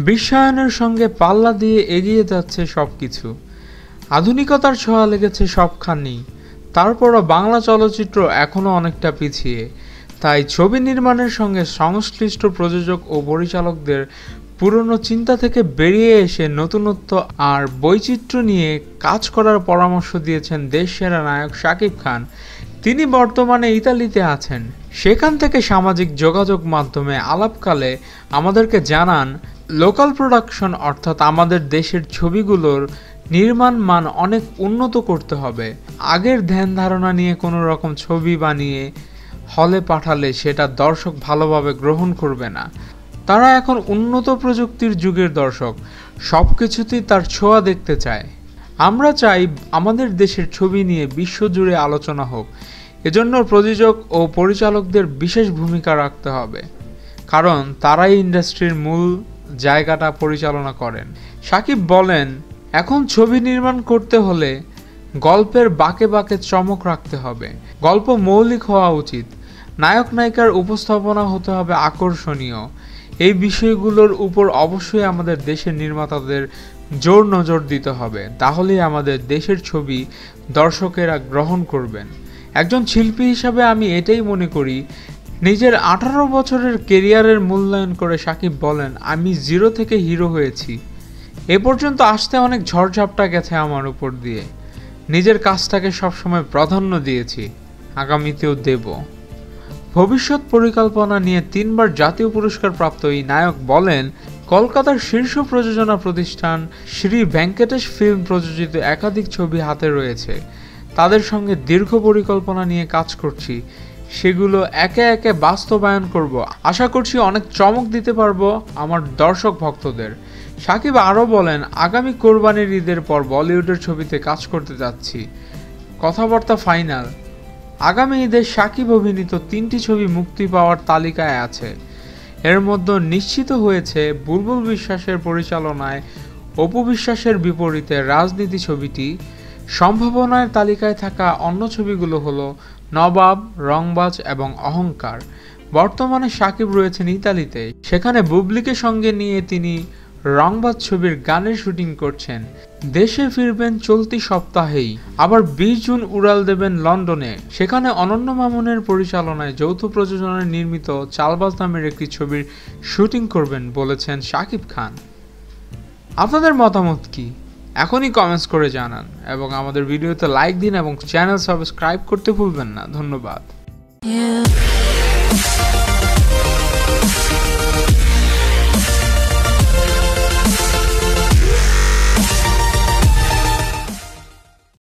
বিশ্বায়নের সঙ্গে পাল্লা দিয়ে এগিয়ে যাচ্ছে সবকিছু। আধুনিকতার ছোঁয়া লেগেছে সবখানেই। তারপরও বাংলা চলচ্চিত্র এখনও অনেকটা পিছিয়ে। তাই ছবি নির্মাণের সঙ্গে সংশ্লিষ্ট প্রযোজক ও পরিচালকদের পুরনো চিন্তা থেকে বেরিয়ে এসে নতুনত্ব আর বৈচিত্র্য নিয়ে কাজ করার পরামর্শ দিয়েছেন দেশসেরা নায়ক শাকিব খান। তিনি বর্তমানে ইতালিতে আছেন। সেখান থেকে সামাজিক যোগাযোগ মাধ্যমে আলাপকালে আমাদেরকে জানান, লোকাল প্রোডাকশন অর্থাৎ আমাদের দেশের ছবিগুলোর নির্মাণ মান অনেক উন্নত করতে হবে। আগের ধ্যান ধারণা নিয়ে কোনো রকম ছবি বানিয়ে হলে পাঠালে সেটা দর্শক ভালোভাবে গ্রহণ করবে না। তারা এখন উন্নত প্রযুক্তির যুগের দর্শক, সব কিছুতেই তার ছোঁয়া দেখতে চায়। আমরা চাই আমাদের দেশের ছবি নিয়ে বিশ্বজুড়ে আলোচনা হোক। এজন্য প্রযোজক ও পরিচালকদের বিশেষ ভূমিকা রাখতে হবে, কারণ তারাই ইন্ডাস্ট্রির মূল জায়গাটা পরিচালনা করেন। শাকিব বলেন, এখন ছবি নির্মাণ করতে হলে গল্পের বাঁকে বাঁকে চমক রাখতে হবে। গল্প মৌলিক হওয়া উচিত। নায়ক নায়িকার উপস্থাপনা হতে হবে আকর্ষণীয়। এই বিষয়গুলোর উপর অবশ্যই আমাদের দেশের নির্মাতাদের জোর নজর দিতে হবে। তাহলেই আমাদের দেশের ছবি দর্শকেরা গ্রহণ করবেন। একজন শিল্পী হিসাবে আমি এটাই মনে করি। নিজের 18 বছরের কেরিয়ারের মূল্যায়ন করে শাকিব বলেন, আমি জিরো থেকে হিরো হয়েছি। এ পর্যন্ত আসতে অনেক ঝড়ঝাপটা গেছে আমার উপর দিয়ে। নিজের কাজটাকে সবসময় প্রাধান্য দিয়েছি, আগামীতেও দেব। ভবিষ্যৎ পরিকল্পনা নিয়ে 3 বার জাতীয় পুরস্কার প্রাপ্ত এই নায়ক বলেন, কলকাতার শীর্ষ প্রযোজনা প্রতিষ্ঠান শ্রী ভেঙ্কটেশ ফিল্ম প্রযোজিত একাধিক ছবি হাতে রয়েছে। তাদের সঙ্গে দীর্ঘ পরিকল্পনা নিয়ে কাজ করছি। সেগুলো একে একে বাস্তবায়ন করব। আশা করছি অনেক চমক দিতে পারবো আমার দর্শক ভক্তদের। শাকিব আরও বলেন, আগামী কোরবানির ঈদের পর বলিউডের ছবিতে কাজ করতে যাচ্ছি। কথাবার্তা ফাইনাল। আগামী ঈদে শাকিব অভিনীত 3টি ছবি মুক্তি পাওয়ার তালিকায় আছে। এর মধ্যে নিশ্চিত হয়েছে বুলবুল বিশ্বাসের পরিচালনায় অপু বিশ্বাসের বিপরীতে রাজনীতি ছবিটি। সম্ভাবনার তালিকায় থাকা অন্য ছবিগুলো হলো নবাব, রংবাজ এবং অহংকার। বর্তমানে শাকিব রয়েছেন ইতালিতে। সেখানে বুবলিকে সঙ্গে নিয়ে তিনি রংবাজ ছবির গানের শুটিং করছেন। দেশে ফিরবেন চলতি সপ্তাহেই। আবার 20 জুন উড়াল দেবেন লন্ডনে। সেখানে অনন্য মামুনের পরিচালনায় যৌথ প্রযোজনায় নির্মিত চালবাজ নামের একটি ছবির শুটিং করবেন বলেছেন শাকিব খান। আপনাদের মতামত কি? এখনই কমেন্টস করে জানান এবং আমাদের ভিডিওতে লাইক দিন এবং চ্যানেল সাবস্ক্রাইব করতে ভুলবেন না। ধন্যবাদ।